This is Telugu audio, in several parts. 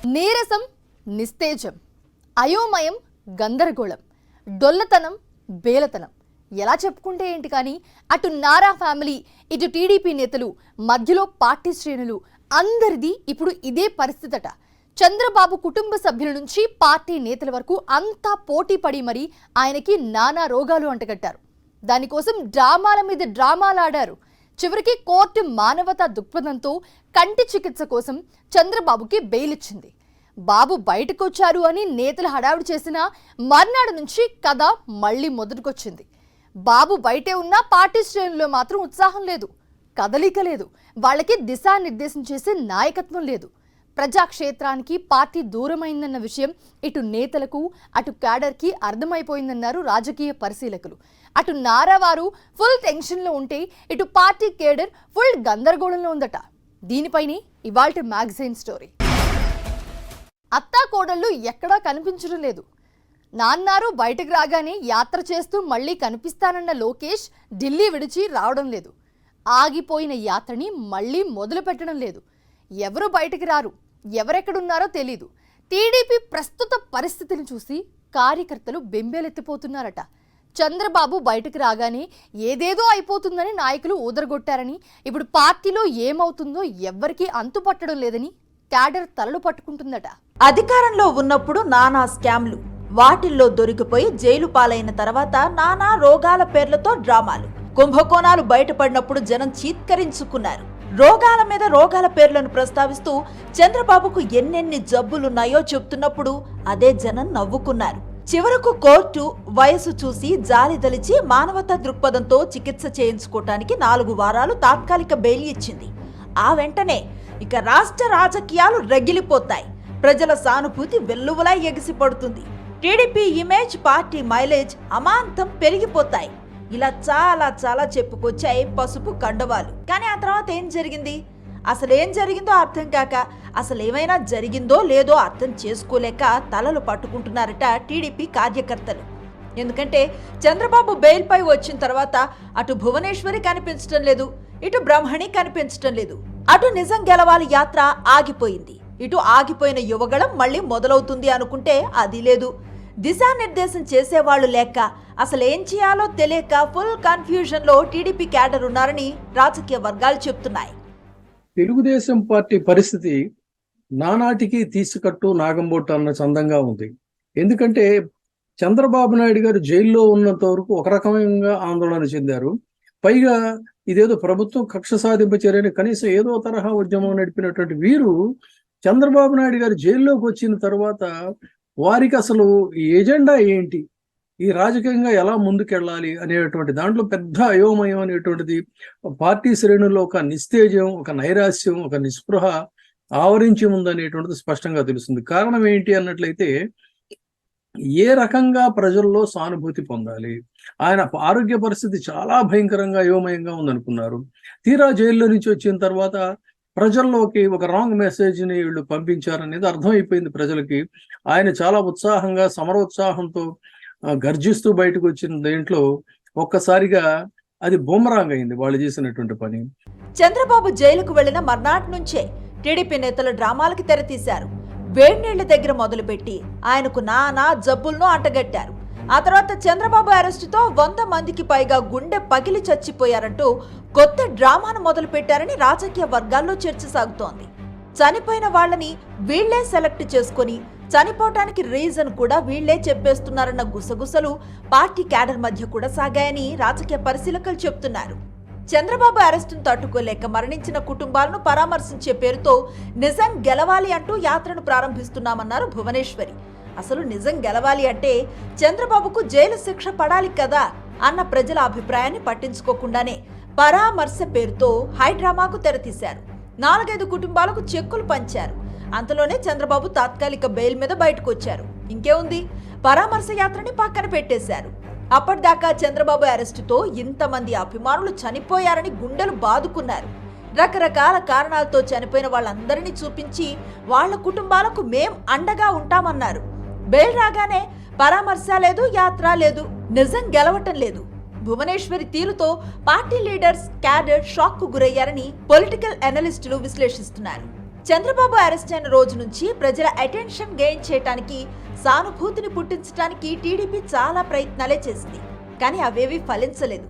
నీరసం, నిస్తేజం, అయోమయం, గందరగోళం, డొల్లతనం, బేలతనం ఎలా చెప్పుకుంటే ఏంటి కానీ అటు నారా ఫ్యామిలీ, ఇటు టీడీపీ నేతలు, మధ్యలో పార్టీ శ్రేణులు అందరిది ఇప్పుడు ఇదే పరిస్థితట. చంద్రబాబు కుటుంబ సభ్యుల నుంచి పార్టీ నేతల వరకు అంతా పోటీ పడి మరి ఆయనకి నానా రోగాలు అంటగట్టారు. దానికోసం డ్రామాల మీద డ్రామాలు ఆడారు. చివరికి కోర్టు మానవతా దృక్పథంతో కంటి చికిత్స కోసం చంద్రబాబుకి బెయిల్ ఇచ్చింది. బాబు బయటకు వచ్చారు అని నేతలు హడావుడి చేసినా మర్నాడు నుంచి కథ మళ్ళీ మొదటికొచ్చింది. బాబు బయటే ఉన్నా పార్టీ శ్రేణుల్లో మాత్రం ఉత్సాహం లేదు, కదలిక లేదు, వాళ్ళకి దిశానిర్దేశం చేసే నాయకత్వం లేదు. ప్రజాక్షేత్రానికి పార్టీ దూరమైందన్న విషయం ఇటు నేతలకు అటు క్యాడర్కి అర్థమైపోయిందన్నారు రాజకీయ పరిశీలకులు. అటు నారావారు ఫుల్ టెన్షన్లో ఉంటే ఇటు పార్టీ కేడర్ ఫుల్ గందరగోళంలో ఉందట. దీనిపైనే ఇవాల్టి మ్యాగజైన్ స్టోరీ. అత్తా కోడళ్ళు ఎక్కడా కనిపించడం లేదు. నాన్నారు బయటకు రాగానే యాత్ర చేస్తూ మళ్ళీ కనిపిస్తానన్న లోకేష్ ఢిల్లీ విడిచి రావడం లేదు. ఆగిపోయిన యాత్రని మళ్ళీ మొదలు పెట్టడం లేదు. ఎవరు బయటకు రారు, ఎవరెక్కడున్నారో తెలీదు. టీడీపీ ప్రస్తుత పరిస్థితిని చూసి కార్యకర్తలు బెంబేలెత్తిపోతున్నారట. చంద్రబాబు బయటకు రాగానే ఏదేదో అయిపోతుందని నాయకులు ఊదరగొట్టారని, ఇప్పుడు పార్టీలో ఏమవుతుందో ఎవ్వరికీ అంతుపట్టడం లేదని క్యాడర్ తలలు పట్టుకుంటుందట. అధికారంలో ఉన్నప్పుడు నానా స్కామ్లు, వాటిల్లో దొరికిపోయి జైలు పాలైన తర్వాత నానా రోగాల పేర్లతో డ్రామాలు, కుంభకోణాలు బయటపడినప్పుడు జనం చీత్కరించుకున్నారు. రోగాల మీద రోగాల పేర్లను ప్రస్తావిస్తూ చంద్రబాబుకు ఎన్నెన్ని జబ్బులున్నాయో చెప్తున్నప్పుడు అదే జనం నవ్వుకున్నారు. చివరకు కోర్టు వయసు చూసి జాలి దలిచి మానవతా దృక్పథంతో చికిత్స చేయించుకోవటానికి 4 వారాలు తాత్కాలిక బెయిల్ ఇచ్చింది. ఆ వెంటనే ఇక రాష్ట్ర రాజకీయాలు రగిలిపోతాయి. ప్రజల సానుభూతి వెల్లువలా ఎగిసిపడుతుంది. టీడీపీ ఇమేజ్, పార్టీ మైలేజ్ అమాంతం పెరిగిపోతాయి. ఇలా చాలా చెప్పుకొచ్చాయి పసుపు కండవాలు. కానీ ఆ తర్వాత ఏం జరిగింది? అసలేం జరిగిందో అర్థం కాక, అసలేమైనా జరిగిందో లేదో అర్థం చేసుకోలేక తలలు పట్టుకుంటున్నారట టీడీపీ కార్యకర్తలు. ఎందుకంటే చంద్రబాబు బెయిల్పై వచ్చిన తర్వాత అటు భువనేశ్వరి కనిపించడం లేదు, ఇటు బ్రహ్మణి కనిపించడం లేదు. అటు నిజం గెలవాలి యాత్ర ఆగిపోయింది, ఇటు ఆగిపోయిన యువగళం మళ్ళీ మొదలవుతుంది అనుకుంటే అది లేదు. దిశానిర్దేశం చేసేవాళ్లు లేక, అసలేం చేయాలో తెలియక ఫుల్ కన్ఫ్యూజన్లో టీడీపీ క్యాడర్ ఉన్నారని రాజకీయ వర్గాలు చెప్తున్నాయి. తెలుగుదేశం పార్టీ పరిస్థితి నానాటికి తీసుకట్టు నాగంబొట్టు అన్న చందంగా ఉంది. ఎందుకంటే చంద్రబాబు నాయుడు గారు జైల్లో ఉన్నంత వరకు ఒక రకమైన ఆందోళన చెందారు. పైగా ఇదేదో ప్రభుత్వం కక్ష సాధింప చర్యని కనీసం ఏదో తరహా ఉద్యమం నడిపినటువంటి వీరు చంద్రబాబు నాయుడు గారు జైల్లోకి వచ్చిన తర్వాత వారికి అసలు ఈ ఎజెండా ఏంటి, ఈ రాజకీయంగా ఎలా ముందుకెళ్ళాలి అనేటువంటి దాంట్లో పెద్ద అయోమయం అనేటువంటిది పార్టీ శ్రేణుల్లో ఒక నిస్తేజం, ఒక నైరాశ్యం, ఒక నిస్పృహ ఆవరించి ఉందనేటువంటిది స్పష్టంగా తెలుస్తుంది. కారణం ఏంటి అన్నట్లయితే ఏ రకంగా ప్రజల్లో సానుభూతి పొందాలి, ఆయన ఆరోగ్య పరిస్థితి చాలా భయంకరంగా అయోమయంగా ఉందనుకున్నారు. తీరా జైల్లో నుంచి వచ్చిన తర్వాత ప్రజల్లోకి ఒక రాంగ్ మెసేజ్ని వీళ్ళు పంపించారనేది అర్థమైపోయింది ప్రజలకి. ఆయన చాలా ఉత్సాహంగా సమరోత్సాహంతో గర్జిస్తూ బయటకు వచ్చిన దేంట్లో ఒక్కసారిగా అది బూమరాంగ్ అయింది వాళ్ళు చేసినటువంటి పని. చంద్రబాబు జైలుకు వెళ్లిన మర్నాటి నుంచే టీడీపీ నేతలు డ్రామాలకి తెరతీశారు. వేడినీళ్ల దగ్గర మొదలుపెట్టి ఆయనకు నానా జబ్బులను అంటగట్టారు. ఆ తర్వాత చంద్రబాబు అరెస్టుతో 100 మందికి పైగా గుండె పగిలి చచ్చిపోయారంటూ కొత్త డ్రామాను మొదలు పెట్టారని రాజకీయ వర్గాల్లో చర్చ సాగుతోంది. చనిపోయిన వాళ్ళని వీళ్లే సెలెక్ట్ చేసుకుని చనిపోవటానికి రీజన్ కూడా వీళ్లే చెప్పేస్తున్నారన్న గుసగుసలు పార్టీ క్యాడర్ మధ్య కూడా సాగాయని రాజకీయ పరిశీలకులు చెప్తున్నారు. చంద్రబాబు అరెస్టును తట్టుకోలేక మరణించిన కుటుంబాలను పరామర్శించే పేరుతో నిజం గెలవాలి అంటూ యాత్రను ప్రారంభిస్తున్నామన్నారు భువనేశ్వరి. అసలు నిజం గెలవాలి అంటే చంద్రబాబుకు జైలు శిక్ష పడాలి కదా అన్న ప్రజల అభిప్రాయాన్ని పట్టించుకోకుండానే పరామర్శ పేరుతో హైడ్రామాకు తెరతీశారు. 4-5 కుటుంబాలకు చెక్కులు పంచారు. అంతలోనే చంద్రబాబు తాత్కాలిక బెయిల్ మీద బయటకు వచ్చారు. ఇంకేముంది, పరామర్శ యాత్రని పక్కన పెట్టేశారు. అప్పటిదాకా చంద్రబాబు అరెస్టుతో ఇంతమంది అభిమానులు చనిపోయారని గుండెలు బాదుకున్నారు. రకరకాల కారణాలతో చనిపోయిన వాళ్ళందరినీ చూపించి వాళ్ళ కుటుంబాలకు మేం అండగా ఉంటామన్నారు. బెయిల్ రాగానే పరామర్శ లేదు, యాత్ర లేదు, నిజం గెలవటం లేదు. భువనేశ్వరి తీరుతో పార్టీ లీడర్స్, క్యాడర్ షాక్ కు గురయ్యారని పొలిటికల్ అనలిస్టులు విశ్లేషిస్తున్నారు. చంద్రబాబు అరెస్ట్ అయిన రోజు నుంచి ప్రజల అటెన్షన్ గెయిన్ చేయడానికి, సానుభూతిని పుట్టించడానికి టీడీపీ చాలా ప్రయత్నాలే చేసింది. కానీ అవేవి ఫలించలేదు.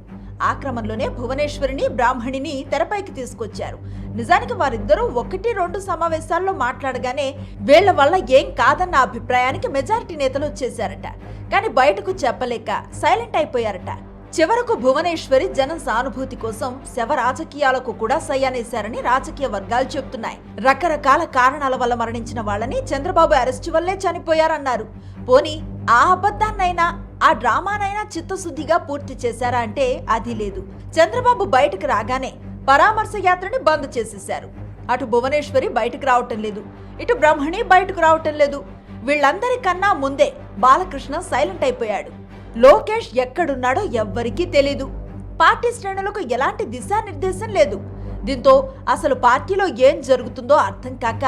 ఆ క్రమంలోనే భువనేశ్వరిని, బ్రాహ్మణిని తెరపైకి తీసుకొచ్చారు. నిజానికి వారిద్దరూ 1-2 సమావేశాల్లో మాట్లాడగానే వీళ్ల వల్ల ఏం కాదన్న అభిప్రాయానికి మెజారిటీ నేతలు వచ్చేశారట. కానీ బయటకు చెప్పలేక సైలెంట్ అయిపోయారట. చివరకు భువనేశ్వరి జనం సానుభూతి కోసం శవ రాజకీయాలకు కూడా సయ్యానేశారని రాజకీయ వర్గాలు చెబుతున్నాయి. రకరకాల కారణాల వల్ల మరణించిన వాళ్ళని చంద్రబాబు అరెస్టు వల్లే చనిపోయారన్నారు. పోనీ ఆ అబద్ధాన్నైనా, ఆ డ్రామానైనా చిత్తశుద్ధిగా పూర్తి చేశారా అంటే అది లేదు. చంద్రబాబు బయటకు రాగానే పరామర్శ యాత్రని బంద్ చేసేశారు. అటు భువనేశ్వరి బయటకు రావటం లేదు, ఇటు బ్రహ్మణి బయటకు రావటం లేదు. వీళ్ళందరికన్నా ముందే బాలకృష్ణ సైలెంట్ అయిపోయాడు. లోకేష్ ఎక్కడున్నాడో ఎవ్వరికీ తెలీదు. పార్టీ శ్రేణులకు ఎలాంటి దిశానిర్దేశం లేదు. దీంతో అసలు పార్టీలో ఏం జరుగుతుందో అర్థం కాక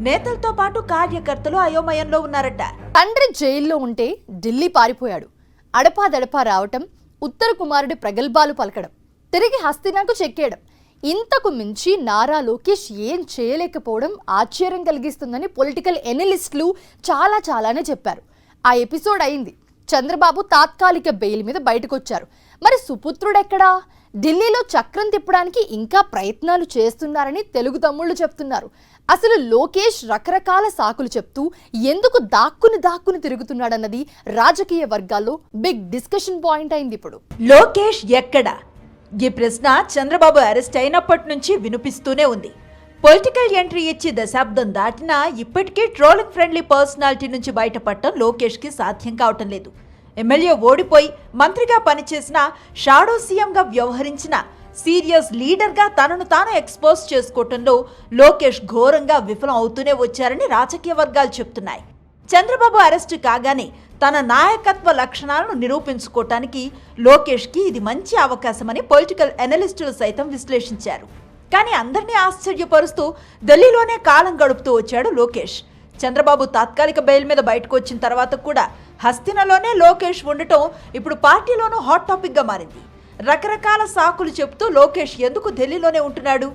నేతలతో పాటు కార్యకర్తలు అయోమయంలో ఉన్నారట. తండ్రి జైల్లో ఉంటే ఢిల్లీ పారిపోయాడు. అడపాదడపా రావటం, ఉత్తర కుమారుడి ప్రగల్భాలు పలకడం, తిరిగి హస్తినాకు చెక్కేయడం, ఇంతకు మించి నారా లోకేష్ ఏం చేయలేకపోవడం ఆశ్చర్యం కలిగిస్తుందని పొలిటికల్ ఎనలిస్టులు చాలానే చెప్పారు. ఆ ఎపిసోడ్ అయింది. చంద్రబాబు తాత్కాలిక బెయిల్ మీద బయటకొచ్చారు. మరి సుపుత్రుడెక్కడా? ఢిల్లీలో చక్రం తిప్పడానికి ఇంకా ప్రయత్నాలు చేస్తున్నారని తెలుగు తమ్ముళ్లు చెప్తున్నారు. అసలు లోకేష్ రకరకాల సాకులు చెప్తూ ఎందుకు దాక్కుని తిరుగుతున్నాడన్నది రాజకీయ వర్గాల్లో బిగ్ డిస్కషన్ పాయింట్ అయింది. ఇప్పుడు లోకేష్ ఎక్కడా? ఈ ప్రశ్న చంద్రబాబు అరెస్ట్ అయినప్పటి నుంచి వినిపిస్తూనే ఉంది. పొలిటికల్ ఎంట్రీ ఇచ్చి దశాబ్దం దాటినా ఇప్పటికీ ట్రోలింగ్ ఫ్రెండ్లీ పర్సనాలిటీ నుంచి బయటపడటం లోకేష్కి సాధ్యం కావటం లేదు. ఎమ్మెల్యే ఓడిపోయి మంత్రిగా పనిచేసిన, షాడో సీఎంగా వ్యవహరించిన, సీరియస్ లీడర్గా తనను తాను ఎక్స్పోజ్ చేసుకోవటంలో లోకేష్ ఘోరంగా విఫలం అవుతూనే వచ్చారని రాజకీయ వర్గాలు చెప్తున్నాయి. చంద్రబాబు అరెస్టు కాగానే తన నాయకత్వ లక్షణాలను నిరూపించుకోవటానికి లోకేష్కి ఇది మంచి అవకాశమని పొలిటికల్ ఎనలిస్టులు సైతం విశ్లేషించారు. కానీ అందరినీ ఆశ్చర్యపరుస్తూ ఢిల్లీలోనే కాలం గడుపుతూ వచ్చాడు లోకేష్. చంద్రబాబు తాత్కాలిక బెయిల్ మీద బయటకు వచ్చిన తర్వాత కూడా హస్తినలోనే లోకేష్ ఉండటం ఇప్పుడు పార్టీలోనూ హాట్ టాపిక్గా మారింది. రకరకాల సాకులు చెప్తూ లోకేష్ ఎందుకు ఢిల్లీలోనే ఉంటున్నాడు?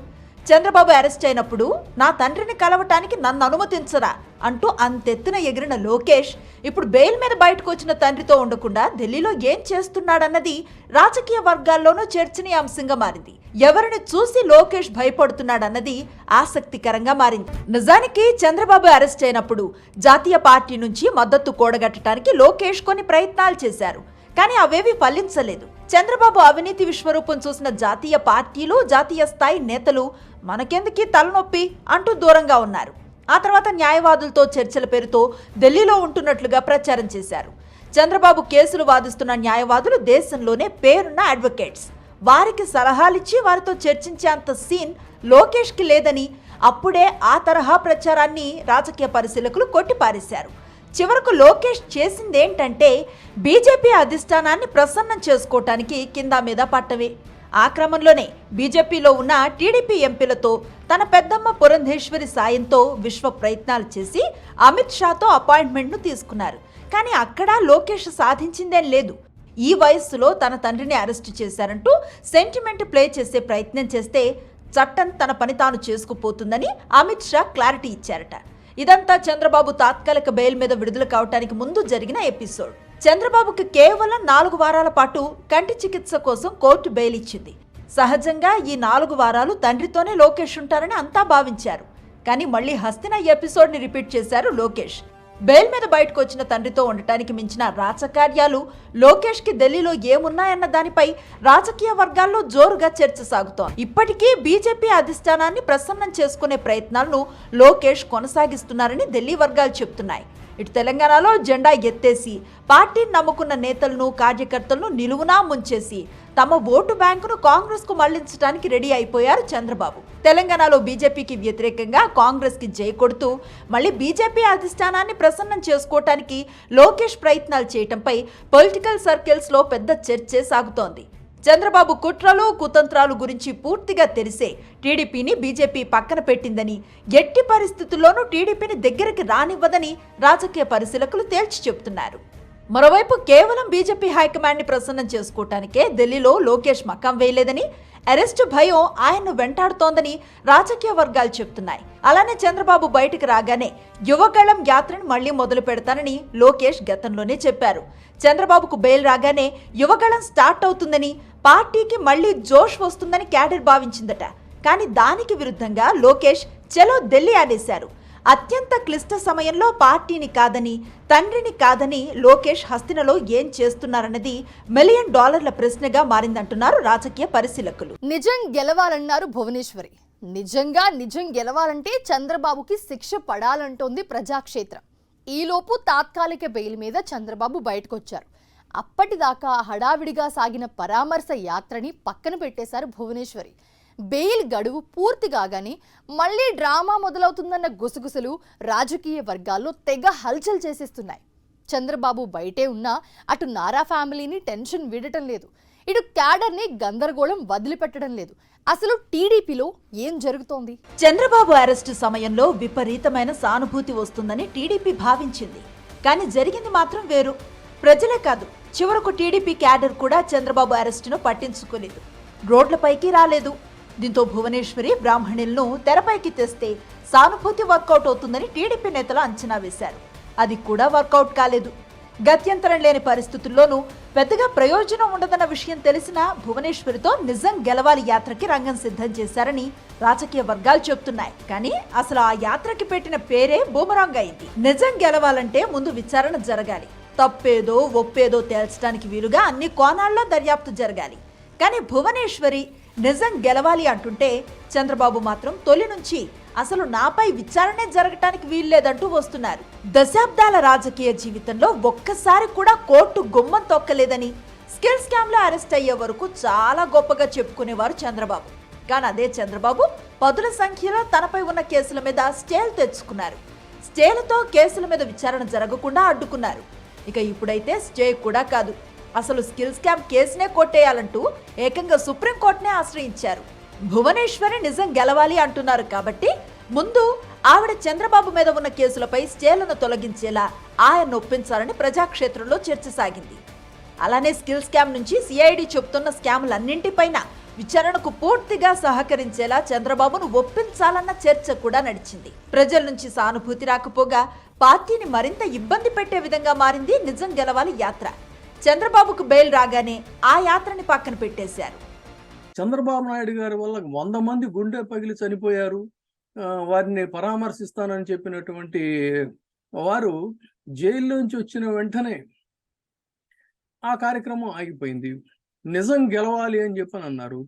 చంద్రబాబు అరెస్ట్ అయినప్పుడు నా తండ్రిని కలవటానికి నన్ను అనుమతించరా అంటూ అంతెత్తున ఎగిరిన లోకేష్ ఇప్పుడు బెయిల్ మీద బయటకు వచ్చిన తండ్రితో ఉండకుండా ఢిల్లీలో ఏం చేస్తున్నాడన్నది రాజకీయ వర్గాల్లోనూ చర్చనీయాంశంగా మారింది. ఎవరిని చూసి లోకేష్ భయపడుతున్నాడన్నది ఆసక్తికరంగా మారింది. నిజానికి చంద్రబాబు అరెస్ట్ అయినప్పుడు జాతీయ పార్టీ నుంచి మద్దతు కూడగట్టడానికి లోకేష్ కొన్ని ప్రయత్నాలు చేశారు. కానీ అవేవి ఫలించలేదు. చంద్రబాబు అవినీతి విశ్వరూపం చూసిన జాతీయ పార్టీలు, జాతీయ స్థాయి నేతలు మనకెందుకీ తలనొప్పి అంటూ దూరంగా ఉన్నారు. ఆ తర్వాత న్యాయవాదులతో చర్చల పేరుతో ఢిల్లీలో ఉంటున్నట్లుగా ప్రచారం చేశారు. చంద్రబాబు కేసులు వాదిస్తున్న న్యాయవాదులు దేశంలోనే పేరున్న అడ్వకేట్స్. వారికి సలహాలిచ్చి వారితో చర్చించేంత సీన్ లోకేష్కి లేదని అప్పుడే ఆ తరహా ప్రచారాన్ని రాజకీయ పరిశీలకులు కొట్టిపారేశారు. చివరకు లోకేష్ చేసిందేంటంటే బీజేపీ అధిష్టానాన్ని ప్రసన్నం చేసుకోవటానికి కింద మీద పట్టవే. ఆ క్రమంలోనే బీజేపీలో ఉన్న టీడీపీ ఎంపీలతో తన పెద్దమ్మ పురంధేశ్వరి సాయంతో విశ్వ ప్రయత్నాలు చేసి అమిత్ షాతో అపాయింట్మెంట్ను తీసుకున్నారు. కానీ అక్కడ లోకేష్ సాధించిందేం లేదు. ఈ వయస్సులో తన తండ్రిని అరెస్టు చేశారంటూ సెంటిమెంట్ ప్లే చేసే ప్రయత్నం చేస్తే చట్టం తన పని తాను చేసుకుపోతుందని అమిత్ షా క్లారిటీ ఇచ్చారట. ఇదంతా చంద్రబాబు తాత్కాలిక బెయిల్ మీద విడుదల కావటానికి ముందు జరిగిన ఎపిసోడ్. చంద్రబాబుకి కేవలం 4 వారాల పాటు కంటి చికిత్స కోసం కోర్టు బెయిల్ ఇచ్చింది. సహజంగా ఈ 4 వారాలు తండ్రితోనే లోకేష్ ఉంటారని అంతా భావించారు. కానీ మళ్ళీ హస్తిన ఎపిసోడ్ని రిపీట్ చేశారు లోకేష్. బెయిల్ మీద బయటకు వచ్చిన తండ్రితో ఉండటానికి మించిన రాజకార్యాలు లోకేష్కి ఢిల్లీలో ఏమున్నాయన్న దానిపై రాజకీయ వర్గాల్లో జోరుగా చర్చ సాగుతోంది. ఇప్పటికీ బీజేపీ అధిష్టానాన్ని ప్రసన్నం చేసుకునే ప్రయత్నాలను లోకేష్ కొనసాగిస్తున్నారని ఢిల్లీ వర్గాలు చెబుతున్నాయి. ఇటు తెలంగాణలో జెండా ఎత్తేసి పార్టీని నమ్ముకున్న నేతలను, కార్యకర్తలను నిలువునా ముంచేసి తమ ఓటు బ్యాంకును కాంగ్రెస్ కు మళ్లించడానికి రెడీ అయిపోయారు చంద్రబాబు. తెలంగాణలో బీజేపీకి వ్యతిరేకంగా కాంగ్రెస్ కి జై కొడుతూ మళ్ళీ బీజేపీ అధిష్టానాన్ని ప్రసన్నం చేసుకోవటానికి లోకేష్ ప్రయత్నాలు చేయటంపై పొలిటికల్ సర్కిల్స్ లో పెద్ద చర్చే సాగుతోంది. చంద్రబాబు కుట్రలు, కుతంత్రాలు గురించి పూర్తిగా తెలిసే టీడీపీని బీజేపీ పక్కన పెట్టిందని, ఎట్టి పరిస్థితుల్లోనూ టీడీపీని దగ్గరికి రానివ్వదని రాజకీయ పరిశీలకులు తేల్చి చెబుతున్నారు. మరోవైపు కేవలం బీజేపీ హైకమాండ్ ని ప్రసన్నం చేసుకోవటానికే ఢిల్లీలో లోకేష్ మకాం వేయలేదని, అరెస్టు భయం ఆయన్ను వెంటాడుతోందని రాజకీయ వర్గాలు చెప్తున్నాయి. అలానే చంద్రబాబు బయటికి రాగానే యువగళం యాత్రను మళ్లీ మొదలు పెడతానని లోకేష్ గతంలోనే చెప్పారు. చంద్రబాబుకు బెయిల్ రాగానే యువగళం స్టార్ట్ అవుతుందని, పార్టీకి మళ్లీ జోష్ వస్తుందని క్యాడర్ భావించిందట. కానీ దానికి విరుద్ధంగా లోకేష్ చలో ఢిల్లీ అనేశారు. అత్యంత క్లిష్ట సమయంలో పార్టీని కాదని, తండ్రిని కాదని లోకేష్ హస్తినలో ఏం చేస్తున్నారన్నది $1 మిలియన్ ప్రశ్నగా మారిందంటున్నారు రాజకీయ పరిశీలకులు. నిజం గెలవాలన్నారు భువనేశ్వరి. నిజం గెలవాలంటే చంద్రబాబుకి శిక్ష పడాలంటోంది ప్రజాక్షేత్రం. ఈలోపు తాత్కాలిక బెయిల్ మీద చంద్రబాబు బయటకొచ్చారు. అప్పటిదాకా హడావిడిగా సాగిన పరామర్శ యాత్రని పక్కన పెట్టేశారు భువనేశ్వరి. బెయిల్ గడువు పూర్తి కాగానే మళ్లీ డ్రామా మొదలవుతుందన్న గుసగుసలు రాజకీయ వర్గాల్లో తెగ హల్చల్ చేసేస్తున్నాయి. చంద్రబాబు బయటే ఉన్నా అటు నారా ఫ్యామిలీని టెన్షన్ వీడటం లేదు, ఇటు క్యాడర్ని గందరగోళం వదిలిపెట్టడం లేదు. అసలు టీడీపీలో ఏం జరుగుతోంది? చంద్రబాబు అరెస్టు సమయంలో విపరీతమైన సానుభూతి వస్తుందని టీడీపీ భావించింది. కానీ జరిగింది మాత్రం వేరు. ప్రజలే కాదు, చివరకు టీడీపీ క్యాడర్ కూడా చంద్రబాబు అరెస్టును పట్టించుకోలేదు, రోడ్లపైకి రాలేదు. దీంతో భువనేశ్వరి బ్రాహ్మణులను తెరపైకి తెస్తే సానుభూతి వర్కౌట్ అవుతుందని టీడీపీ నేతలు అంచనా వేశారు. అది కూడా వర్కౌట్ కాలేదు. గత్యంతరం లేని పరిస్థితుల్లోనూ పెద్దగా ప్రయోజనం ఉండదన్న విషయం తెలిసినా భువనేశ్వరితో నిజం గెలవాలి యాత్రకి రంగం సిద్ధం చేశారని రాజకీయ వర్గాలు చెబుతున్నాయి. కానీ అసలు ఆ యాత్రకి పెట్టిన పేరే బూమరాంగ్ అయింది. నిజం గెలవాలంటే ముందు విచారణ జరగాలి, తప్పేదో ఒప్పేదో తేల్చడానికి వీలుగా అన్ని కోణాల్లో దర్యాప్తు జరగాలి. కానీ భువనేశ్వరి నిజం గెలవాలి అంటుంటే చంద్రబాబు మాత్రం తొలి నుంచి అసలు నాపై విచారణే జరగటానికి వీల్లేదంటూ వస్తున్నారు. దశాబ్దాల రాజకీయ జీవితంలో ఒక్కసారి కూడా కోర్టు గుమ్మం తొక్కలేదని, స్కిల్ స్కామ్ లో అరెస్ట్ అయ్యే వరకు చాలా గొప్పగా చెప్పుకునేవారు చంద్రబాబు. కానీ అదే చంద్రబాబు పదుల సంఖ్యలో తనపై ఉన్న కేసుల మీద స్టేలు తెచ్చుకున్నారు. స్టేలతో కేసుల మీద విచారణ జరగకుండా అడ్డుకున్నారు. ఇక ఇప్పుడైతే స్టే కూడా కాదు, అసలు స్కిల్ స్కామ్ కేసునే కొట్టేయాలంటూ ఏకంగా సుప్రీంకోర్టునే ఆశ్రయించారు. భువనేశ్వరి నిజం గెలవాలి అంటున్నారు కాబట్టి ముందు ఆవిడ చంద్రబాబు మీద ఉన్న కేసులపై స్టేలను తొలగించేలా ఆయన ఒప్పించాలని ప్రజాక్షేత్రంలో చర్చ సాగింది. అలానే స్కిల్ స్కామ్ నుంచి సిఐడి చెబుతున్న స్కాములన్నింటిపైన విచారణకు పూర్తిగా సహకరించేలా చంద్రబాబును ఒప్పించాలన్న చర్చ కూడా నడిచింది. ప్రజల నుంచి సానుభూతి రాకపోగా పార్టీని మరింత ఇబ్బంది పెట్టే విధంగా మారింది నిజం గెలవాలి యాత్ర. చంద్రబాబుకు బెయిల్ రాగానే ఆ యాత్రని పక్కన పెట్టేశారు. చంద్రబాబు నాయుడు గారి వల్ల 100 మంది గుండె పగిలి చనిపోయారు, వారిని పరామర్శిస్తానని చెప్పినటువంటి వారు జైల్లోంచి వచ్చిన వెంటనే ఆ కార్యక్రమం ఆగిపోయింది. నిజం గెలవాలి అని చెప్పని అన్నారు,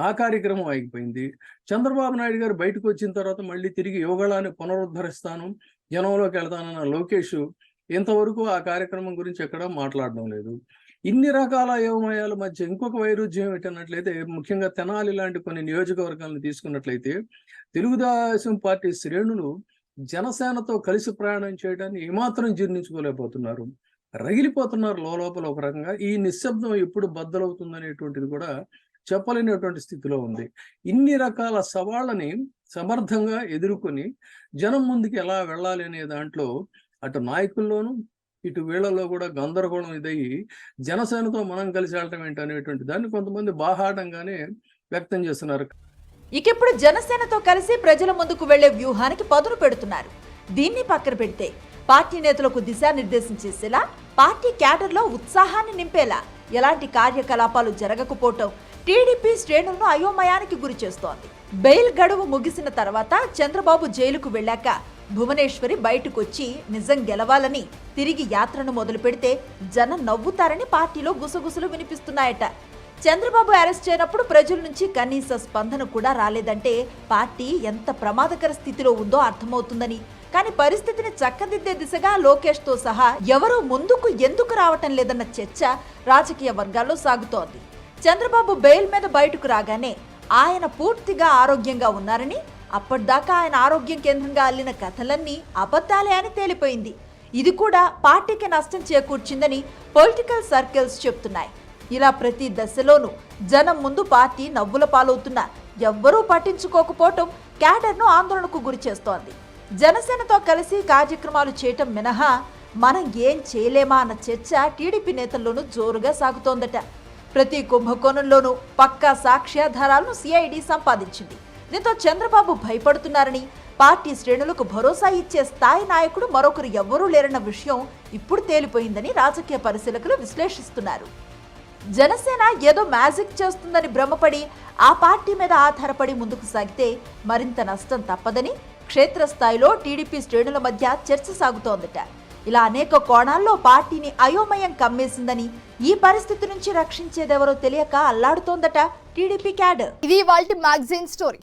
ఆ కార్యక్రమం ఆగిపోయింది. చంద్రబాబు నాయుడు గారు బయటకు వచ్చిన తర్వాత మళ్ళీ తిరిగి యువగళాన్ని పునరుద్ధరిస్తాను, జనంలోకి వెళ్తానన్న లోకేష్ ఇంతవరకు ఆ కార్యక్రమం గురించి ఎక్కడా మాట్లాడడం లేదు. ఇన్ని రకాల అయోమయాల మధ్య ఇంకొక వైరుధ్యం ఏంటన్నట్లయితే, ముఖ్యంగా తెనాలి లాంటి కొన్ని నియోజకవర్గాలను తీసుకున్నట్లయితే తెలుగుదేశం పార్టీ శ్రేణులు జనసేనతో కలిసి ప్రయాణం చేయడాన్ని ఏమాత్రం జీర్ణించుకోలేకపోతున్నారు, రగిలిపోతున్నారు లోపల. ఒక రకంగా ఈ నిశ్శబ్దం ఎప్పుడు బద్దలవుతుందనేటువంటిది కూడా చెప్పలేనటువంటి స్థితిలో ఉంది. ఇన్ని రకాల సవాళ్ళని సమర్థంగా ఎదుర్కొని జనం ముందుకు ఎలా వెళ్ళాలి అనే దాంట్లో అటు నాయకుల్లోనూ ఇటు వీళ్ళలో కూడా గందరగోళం ఇదయ్యి జనసేనతో మనం కలిసి వెళ్ళటం ఏంటి అనేటువంటి దాన్ని కొంతమంది బాహాటంగానే వ్యక్తం చేస్తున్నారు. ఇకిప్పుడు జనసేనతో కలిసి ప్రజల ముందుకు వెళ్లే వ్యూహానికి పదును పెడుతున్నారు. దీన్ని పక్కన పెడితే పార్టీ నేతలకు దిశానిర్దేశం చేసేలా, పార్టీ క్యాడర్లో ఉత్సాహాన్ని నింపేలా ఎలాంటి కార్యకలాపాలు జరగకపోవటం టీడీపీ శ్రేణులను అయోమయానికి గురి చేస్తోంది. బెయిల్ గడువు ముగిసిన తర్వాత చంద్రబాబు జైలుకు వెళ్ళాక భువనేశ్వరి బయటకొచ్చి నిజం గెలవాలని తిరిగి యాత్రను మొదలు పెడితే జనం నవ్వుతారని పార్టీలో గుసగుసలు వినిపిస్తున్నాయట. చంద్రబాబు అరెస్ట్ అయినప్పుడు ప్రజల నుంచి కనీస స్పందన కూడా రాలేదంటే పార్టీ ఎంత ప్రమాదకర స్థితిలో ఉందో అర్థమవుతుందని. కానీ పరిస్థితిని చక్కదిద్దే దిశగా లోకేష్తో సహా ఎవరూ ముందుకు ఎందుకు రావటం లేదన్న చర్చ రాజకీయ వర్గాల్లో సాగుతోంది. చంద్రబాబు బెయిల్ మీద బయటకు రాగానే ఆయన పూర్తిగా ఆరోగ్యంగా ఉన్నారని, అప్పటిదాకా ఆయన ఆరోగ్యం కేంద్రంగా అల్లిన కథలన్నీ అబద్ధాలే అని తేలిపోయింది. ఇది కూడా పార్టీకి నష్టం చేకూర్చిందని పొలిటికల్ సర్కిల్స్ చెప్తున్నాయి. ఇలా ప్రతి దశలోనూ జనం ముందు పార్టీ నవ్వుల పాలవుతున్నా ఎవ్వరూ పట్టించుకోకపోవటం క్యాడర్ను ఆందోళనకు గురి చేస్తోంది. జనసేనతో కలిసి కార్యక్రమాలు చేయటం మినహా మనం ఏం చేయలేమా అన్న చర్చ టీడీపీ నేతల్లోనూ జోరుగా సాగుతోందట. ప్రతి కుంభకోణంలోనూ పక్కా సాక్ష్యాధారాలను సిఐడి సంపాదించింది. దీంతో చంద్రబాబు భయపడుతున్నారని, పార్టీ శ్రేణులకు భరోసా ఇచ్చే స్థాయి నాయకుడు మరొకరు ఎవ్వరూ లేరన్న విషయం ఇప్పుడు తేలిపోయిందని రాజకీయ పరిశీలకులు విశ్లేషిస్తున్నారు. జనసేన ఏదో మ్యాజిక్ చేస్తుందని భ్రమపడి ఆ పార్టీ మీద ఆధారపడి ముందుకు సాగితే మరింత నష్టం తప్పదని క్షేత్రస్థాయిలో టీడీపీ శ్రేణుల మధ్య చర్చ సాగుతోందట. ఇలా అనేక కోణాల్లో పార్టీని అయోమయం కమ్మేసిందని, ఈ పరిస్థితి నుంచి రక్షించేదెవరో తెలియక అల్లాడుతోందట టీడీపీ క్యాడర్. ఇది వాళ్ళ మ్యాగజైన్ స్టోరీ.